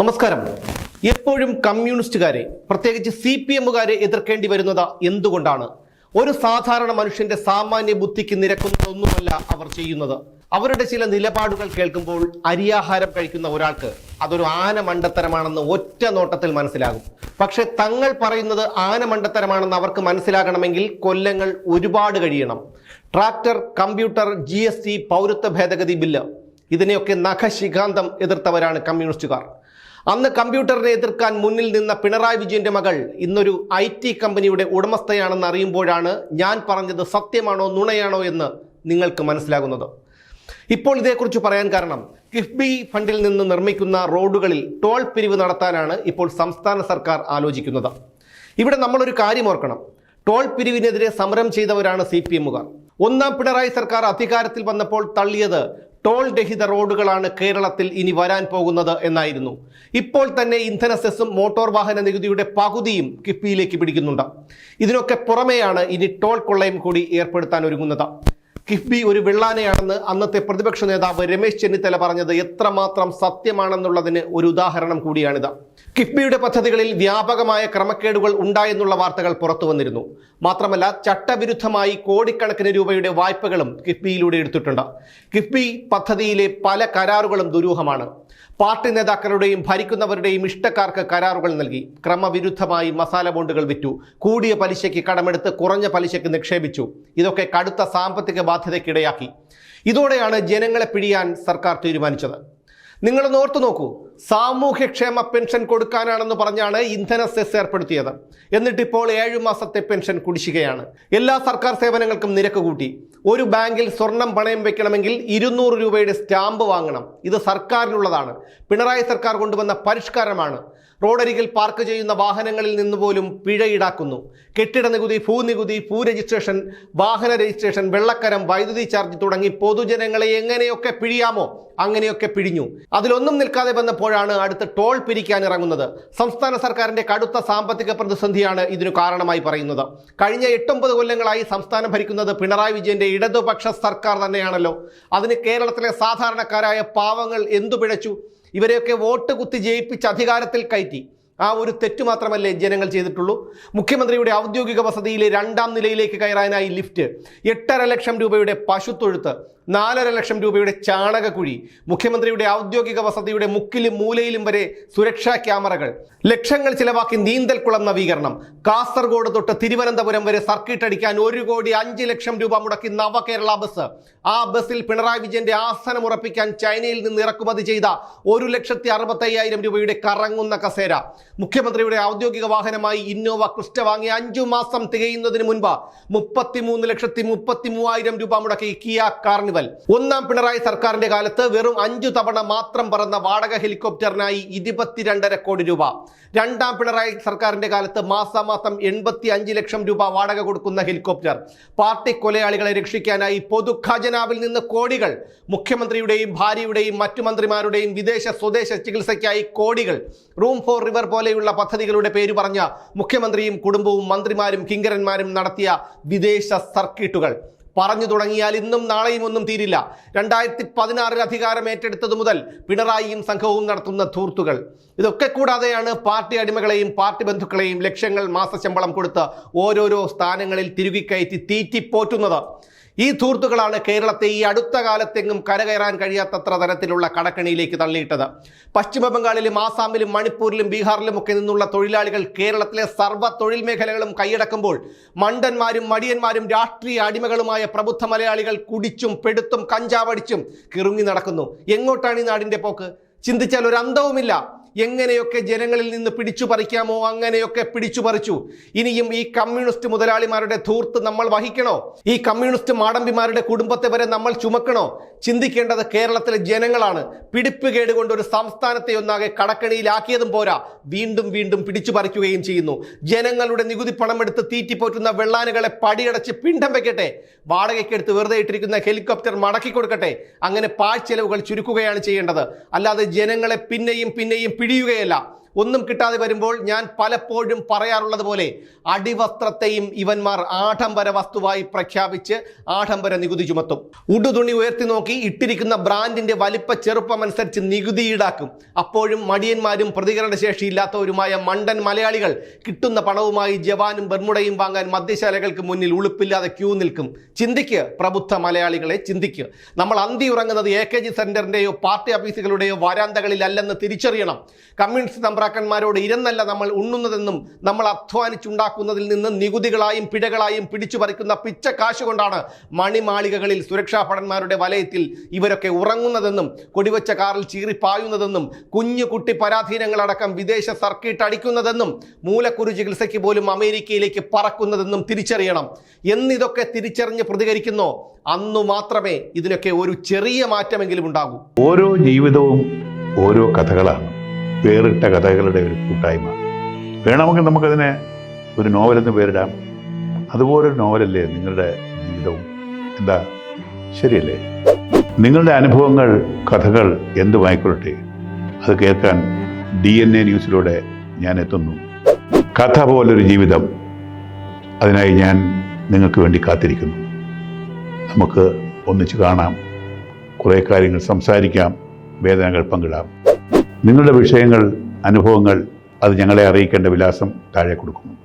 നമസ്കാരം. എപ്പോഴും കമ്മ്യൂണിസ്റ്റുകാരെ പ്രത്യേകിച്ച് CPM-കാരെ എതിർക്കേണ്ടി വരുന്നത് എന്തുകൊണ്ടാണ്? ഒരു സാധാരണ മനുഷ്യന്റെ സാമാന്യ ബുദ്ധിക്ക് നിരക്കുന്നതൊന്നുമല്ല അവർ ചെയ്യുന്നത്. അവരുടെ ചില നിലപാടുകൾ കേൾക്കുമ്പോൾ അരിയാഹാരം കഴിക്കുന്ന ഒരാൾക്ക് അതൊരു ആനമണ്ടത്തരമാണെന്ന് ഒറ്റ നോട്ടത്തിൽ മനസ്സിലാകും. പക്ഷെ തങ്ങൾ പറയുന്നത് ആനമണ്ടത്തരമാണെന്ന് അവർക്ക് മനസ്സിലാകണമെങ്കിൽ കൊല്ലങ്ങൾ ഒരുപാട് കഴിയണം. ട്രാക്ടർ, കമ്പ്യൂട്ടർ, GST, പൗരത്വ ഭേദഗതി ബില്ല്, ഇതിനെയൊക്കെ നഖശിഖാന്തം എതിർത്തവരാണ് കമ്മ്യൂണിസ്റ്റുകാർ. അന്ന് കമ്പ്യൂട്ടറിനെ എതിർക്കാൻ മുന്നിൽ നിന്ന പിണറായി വിജയന്റെ മകൾ ഇന്നൊരു IT കമ്പനിയുടെ ഉടമസ്ഥയാണെന്ന് അറിയുമ്പോഴാണ് ഞാൻ പറഞ്ഞത് സത്യമാണോ നുണയാണോ എന്ന് നിങ്ങൾക്ക് മനസ്സിലാകുന്നത്. ഇപ്പോൾ ഇതേക്കുറിച്ച് പറയാൻ കാരണം, കിഫ്ബി ഫണ്ടിൽ നിന്ന് നിർമ്മിക്കുന്ന റോഡുകളിൽ ടോൾ പിരിവ് നടത്താനാണ് ഇപ്പോൾ സംസ്ഥാന സർക്കാർ ആലോചിക്കുന്നത്. ഇവിടെ നമ്മളൊരു കാര്യം ഓർക്കണം. ടോൾ പിരിവിനെതിരെ സമരം ചെയ്തവരാണ് CPM-കാർ. ഒന്നാം പിണറായി സർക്കാർ അധികാരത്തിൽ വന്നപ്പോൾ തള്ളിയത് ടോൾ രഹിത റോഡുകളാണ് കേരളത്തിൽ ഇനി വരാൻ പോകുന്നത് എന്നായിരുന്നു. ഇപ്പോൾ തന്നെ ഇന്ധന സെസ്സും മോട്ടോർ വാഹന നികുതിയുടെ പകുതിയും കിഫ്ബിയിലേക്ക് പിടിക്കുന്നുണ്ട്. ഇതിനൊക്കെ പുറമെയാണ് ഇനി ടോൾ കൊള്ളയും കൂടി ഏർപ്പെടുത്താൻ ഒരുങ്ങുന്നത്. കിഫ്ബി ഒരു വെള്ളാനയാണെന്ന് അന്നത്തെ പ്രതിപക്ഷ നേതാവ് രമേശ് ചെന്നിത്തല പറഞ്ഞത് എത്രമാത്രം സത്യമാണെന്നുള്ളതിന് ഒരു ഉദാഹരണം കൂടിയാണിത്. കിഫ്ബിയുടെ പദ്ധതികളിൽ വ്യാപകമായ ക്രമക്കേടുകൾ ഉണ്ടായെന്നുള്ള വാർത്തകൾ പുറത്തു വന്നിരുന്നു. മാത്രമല്ല, ചട്ടവിരുദ്ധമായി കോടിക്കണക്കിന് രൂപയുടെ വായ്പകളും കിഫ്ബിയിലൂടെ എടുത്തിട്ടുണ്ട്. കിഫ്ബി പദ്ധതിയിലെ പല കരാറുകളും ദുരൂഹമാണ്. പാർട്ടി നേതാക്കളുടെയും ഭരിക്കുന്നവരുടെയും ഇഷ്ടക്കാർക്ക് കരാറുകൾ നൽകി, ക്രമവിരുദ്ധമായി മസാല ബോണ്ടുകൾ വിറ്റു, കൂടിയ പലിശയ്ക്ക് കടമെടുത്ത് കുറഞ്ഞ പലിശയ്ക്ക് നിക്ഷേപിച്ചു. ഇതൊക്കെ കടുത്ത സാമ്പത്തിക ബാധ്യതയ്ക്കിടയാക്കി. ഇതോടെയാണ് ജനങ്ങളെ പിഴിയാൻ സർക്കാർ തീരുമാനിച്ചത്. നിങ്ങളൊന്ന് ഓർത്തു നോക്കൂ. സാമൂഹ്യക്ഷേമ പെൻഷൻ കൊടുക്കാനാണെന്ന് പറഞ്ഞാണ് ഇന്ധന സെസ് ഏർപ്പെടുത്തിയത്. എന്നിട്ടിപ്പോൾ 7 മാസത്തെ പെൻഷൻ കുടിശ്ശികയാണ്. എല്ലാ സർക്കാർ സേവനങ്ങൾക്കും നിരക്ക് കൂട്ടി. ഒരു ബാങ്കിൽ സ്വർണം പണയം വെക്കണമെങ്കിൽ 200 രൂപയുടെ സ്റ്റാമ്പ് വാങ്ങണം. ഇത് സർക്കാരിനുള്ളതാണ്. പിണറായി സർക്കാർ കൊണ്ടുവന്ന പരിഷ്കാരമാണ്. റോഡരികിൽ പാർക്ക് ചെയ്യുന്ന വാഹനങ്ങളിൽ നിന്ന് പോലും പിഴ ഈടാക്കുന്നു. കെട്ടിട നികുതി, ഭൂനികുതി, രജിസ്ട്രേഷൻ, വാഹന രജിസ്ട്രേഷൻ, വെള്ളക്കരം, വൈദ്യുതി ചാർജ് തുടങ്ങി പൊതുജനങ്ങളെ എങ്ങനെയൊക്കെ പിഴിയാമോ അങ്ങനെയൊക്കെ പിഴിഞ്ഞു. അതിലൊന്നും നിൽക്കാതെ വന്നപ്പോഴാണ് അടുത്ത് ടോൾ പിരിക്കാൻ ഇറങ്ങുന്നത്. സംസ്ഥാന സർക്കാരിന്റെ കടുത്ത സാമ്പത്തിക പ്രതിസന്ധിയാണ് ഇതിനു കാരണമായി പറയുന്നത്. കഴിഞ്ഞ 8-9 കൊല്ലങ്ങളായി സംസ്ഥാനം ഭരിക്കുന്നത് പിണറായി വിജയന്റെ ഇടതുപക്ഷ സർക്കാർ തന്നെയാണല്ലോ. അതിന് കേരളത്തിലെ സാധാരണക്കാരായ പാവങ്ങൾ എന്തു പിഴച്ചു? ഇവരെയൊക്കെ വോട്ട് കുത്തി ജയിപ്പിച്ച് അധികാരത്തിൽ കയറ്റി. ആ ഒരു തെറ്റു മാത്രമല്ലേ ജനങ്ങൾ ചെയ്തിട്ടുള്ളൂ? മുഖ്യമന്ത്രിയുടെ ഔദ്യോഗിക വസതിയിലെ 2ാം നിലയിലേക്ക് കയറാനായി ലിഫ്റ്റ്, 8.5 ലക്ഷം രൂപയുടെ പശുത്തൊഴുത്ത്, 4.5 ലക്ഷം രൂപയുടെ ചാണകക്കുഴി, മുഖ്യമന്ത്രിയുടെ ഔദ്യോഗിക വസതിയുടെ മുക്കിലും മൂലയിലും വരെ സുരക്ഷാ ക്യാമറകൾ, ലക്ഷങ്ങൾ ചിലവാക്കി നീന്തൽക്കുളം നവീകരണം, കാസർഗോഡ് തൊട്ട് തിരുവനന്തപുരം വരെ സർക്കിട്ട് അടിക്കാൻ 1,05,00,000 രൂപ മുടക്കി നവകേരള ബസ്. ആ ബസ്സിൽ പിണറായി വിജയന്റെ ആസനം ഉറപ്പിക്കാൻ ചൈനയിൽ നിന്ന് ഇറക്കുമതി ചെയ്ത 1,65,000 രൂപയുടെ കറങ്ങുന്ന കസേര, മുഖ്യമന്ത്രിയുടെ ഔദ്യോഗിക വാഹനമായി ഇന്നോവ ക്രിസ്റ്റ വാങ്ങി 5 മാസം തികയുന്നതിന് മുൻപ് 33,33,000 രൂപ മുടക്കി കിയ കാർണിവൽ. ഒന്നാം പിണറായി സർക്കാരിന്റെ കാലത്ത് വെറും 5 തവണ മാത്രം പറന്ന വാടക ഹെലികോപ്റ്ററിനായി 22.5 കോടി രൂപ. 2ാം പിണറായി സർക്കാരിന്റെ കാലത്ത് മാസാമാസം 85 ലക്ഷം രൂപ വാടക കൊടുക്കുന്ന ഹെലികോപ്റ്റർ. പാർട്ടി കൊലയാളികളെ രക്ഷിക്കാനായി പൊതു ഖജനാവിൽ നിന്ന് കോടികൾ. മുഖ്യമന്ത്രിയുടെയും ഭാര്യയുടെയും മറ്റു മന്ത്രിമാരുടെയും വിദേശ സ്വദേശ ചികിത്സയ്ക്കായി കോടികൾ. റൂം ഫോർ റിവർ പോലെയുള്ള പദ്ധതികളുടെ പേര് പറഞ്ഞ മുഖ്യമന്ത്രിയും കുടുംബവും മന്ത്രിമാരും കിങ്കരന്മാരും നടത്തിയ വിദേശ സർക്കിട്ടുകൾ. പറഞ്ഞു തുടങ്ങിയാൽ ഇന്നും നാളെയും ഒന്നും തീരില്ല. 2016 അധികാരം ഏറ്റെടുത്തത് മുതൽ പിണറായിയും സംഘവും നടത്തുന്ന ധൂർത്തുകൾ. ഇതൊക്കെ കൂടാതെയാണ് പാർട്ടി അടിമകളെയും പാർട്ടി ബന്ധുക്കളെയും ലക്ഷങ്ങൾ മാസശമ്പളം കൊടുത്ത് ഓരോരോ സ്ഥാനങ്ങളിൽ തിരുകിക്കയറ്റി തീറ്റിപ്പോറ്റുന്നത്. ഈ ധൂർത്തുകളാണ് കേരളത്തെ ഈ അടുത്ത കാലത്തെങ്ങും കരകയറാൻ കഴിയാത്തത്ര തരത്തിലുള്ള കടക്കണിയിലേക്ക് തള്ളിയിട്ടത്. പശ്ചിമ ബംഗാളിലും ആസാമിലും മണിപ്പൂരിലും ബീഹാറിലും ഒക്കെ നിന്നുള്ള തൊഴിലാളികൾ കേരളത്തിലെ സർവ്വ തൊഴിൽ മേഖലകളും കൈയടക്കുമ്പോൾ മണ്ടന്മാരും മടിയന്മാരും രാഷ്ട്രീയ അടിമകളുമായ പ്രബുദ്ധ മലയാളികൾ കുടിച്ചും പെടുത്തും കഞ്ചാവടിച്ചും കിറുങ്ങി നടക്കുന്നു. എങ്ങോട്ടാണ് ഈ നാടിന്റെ പോക്ക്? ചിന്തിച്ചാൽ ഒരു അന്തവുമില്ല. എങ്ങനെയൊക്കെ ജനങ്ങളിൽ നിന്ന് പിടിച്ചു പറിക്കാമോ അങ്ങനെയൊക്കെ പിടിച്ചു പറിച്ചു. ഇനിയും ഈ കമ്മ്യൂണിസ്റ്റ് മുതലാളിമാരുടെ ധൂർത്ത് നമ്മൾ വഹിക്കണോ? ഈ കമ്മ്യൂണിസ്റ്റ് മാടമ്പിമാരുടെ കുടുംബത്തെ വരെ നമ്മൾ ചുമക്കണോ? ചിന്തിക്കേണ്ടത് കേരളത്തിലെ ജനങ്ങളാണ്. പിടിപ്പ് കേടുകൊണ്ട് ഒരു സംസ്ഥാനത്തെ ഒന്നാകെ കടക്കണിയിലാക്കിയതും പോരാ, വീണ്ടും വീണ്ടും പിടിച്ചു പറിക്കുകയും ചെയ്യുന്നു. ജനങ്ങളുടെ നികുതി പണമെടുത്ത് തീറ്റിപ്പോറ്റുന്ന വെള്ളാനുകളെ പടിയടച്ച് പിണ്ടം വെക്കട്ടെ. വാടകയ്ക്കെടുത്ത് വെറുതെ ഇട്ടിരിക്കുന്ന ഹെലികോപ്റ്റർ മടക്കി കൊടുക്കട്ടെ. അങ്ങനെ പാഴ്ചെലവുകൾ ചുരുക്കുകയാണ് ചെയ്യേണ്ടത്. അല്ലാതെ ജനങ്ങളെ പിന്നെയും പിടിയുകയല്ല. ഒന്നും കിട്ടാതെ വരുമ്പോൾ ഞാൻ പലപ്പോഴും പറയാറുള്ളത് പോലെ അടിവസ്ത്രത്തെയും ഇവന്മാർ ആഡംബര വസ്തുവായി പ്രഖ്യാപിച്ച് ആഡംബര നികുതി ചുമത്തും. ഉടുതുണി ഉയർത്തി നോക്കി ഇട്ടിരിക്കുന്ന ബ്രാൻഡിന്റെ വലിപ്പ ചെറുപ്പം അനുസരിച്ച് നികുതി ഈടാക്കും. അപ്പോഴും മടിയന്മാരും പ്രതികരണശേഷിയില്ലാത്തവരുമായ മണ്ടൻ മലയാളികൾ കിട്ടുന്ന പണവുമായി ജവാനും ബർമുടയും വാങ്ങാൻ മദ്യശാലകൾക്ക് മുന്നിൽ ഉളുപ്പില്ലാതെ ക്യൂ നിൽക്കും. ചിന്തിക്ക് പ്രബുദ്ധ മലയാളികളെ, ചിന്തിക്ക്. നമ്മൾ അന്തി ഉറങ്ങുന്നത് AKG സെന്ററിന്റെയോ പാർട്ടി ഓഫീസുകളുടെയോ വരാന്തകളിലല്ലെന്ന് തിരിച്ചറിയണം. കമ്മ്യൂണിസ്റ്റ് തമ്പ്രാക്കന്മാരോട് ഇരുന്നല്ല നമ്മൾ ഉണ്ണുന്നതെന്നും നമ്മൾ അധ്വാനിച്ചുണ്ടാക്കുന്നതിൽ നിന്ന് നികുതികളായും പിഴകളായും പിടിച്ചു പറിക്കുന്ന പിച്ച കാശ് കൊണ്ടാണ് മണിമാളികകളിൽ സുരക്ഷാ ഭടന്മാരുടെ വലയത്തിൽ ഇവരൊക്കെ ഉറങ്ങുന്നതെന്നും കൊടിവെച്ച കാറിൽ ചീറിപ്പായുന്നതെന്നും കുഞ്ഞു കുട്ടി പരാധീനങ്ങളടക്കം വിദേശ സർക്കിട്ട് അടിക്കുന്നതെന്നും മൂലക്കുരു ചികിത്സയ്ക്ക് പോലും അമേരിക്കയിലേക്ക് പറക്കുന്നതെന്നും തിരിച്ചറിയണം. എന്നിതൊക്കെ തിരിച്ചറിഞ്ഞ് പ്രതികരിക്കുന്നോ അന്നു മാത്രമേ ഇതിനൊക്കെ ഒരു ചെറിയ മാറ്റമെങ്കിലും ഉണ്ടാകൂ. ഓരോ ജീവിതവും ഓരോ കഥകളാണ്, വേറിട്ട കഥകളുടെ ഒരു കൂട്ടായ്മ. വേണമെങ്കിൽ നമുക്കതിനെ ഒരു നോവലെന്ന് പേരിടാം. അതുപോലൊരു നോവലല്ലേ നിങ്ങളുടെ ജീവിതവും? എന്താ, ശരിയല്ലേ? നിങ്ങളുടെ അനുഭവങ്ങൾ, കഥകൾ എന്തുമായിക്കൊള്ളട്ടെ, അത് കേൾക്കാൻ DNA ന്യൂസിലൂടെ ഞാൻ എത്തുന്നു. കഥ പോലൊരു ജീവിതം, അതിനായി ഞാൻ നിങ്ങൾക്ക് വേണ്ടി കാത്തിരിക്കുന്നു. നമുക്ക് ഒന്നിച്ച് കാണാം, കുറേ കാര്യങ്ങൾ സംസാരിക്കാം, വേദനകൾ പങ്കിടാം. നിങ്ങളുടെ വിഷയങ്ങൾ, അനുഭവങ്ങൾ അത് ഞങ്ങളെ അറിയിക്കേണ്ട വിലാസം താഴെ കൊടുക്കുന്നു.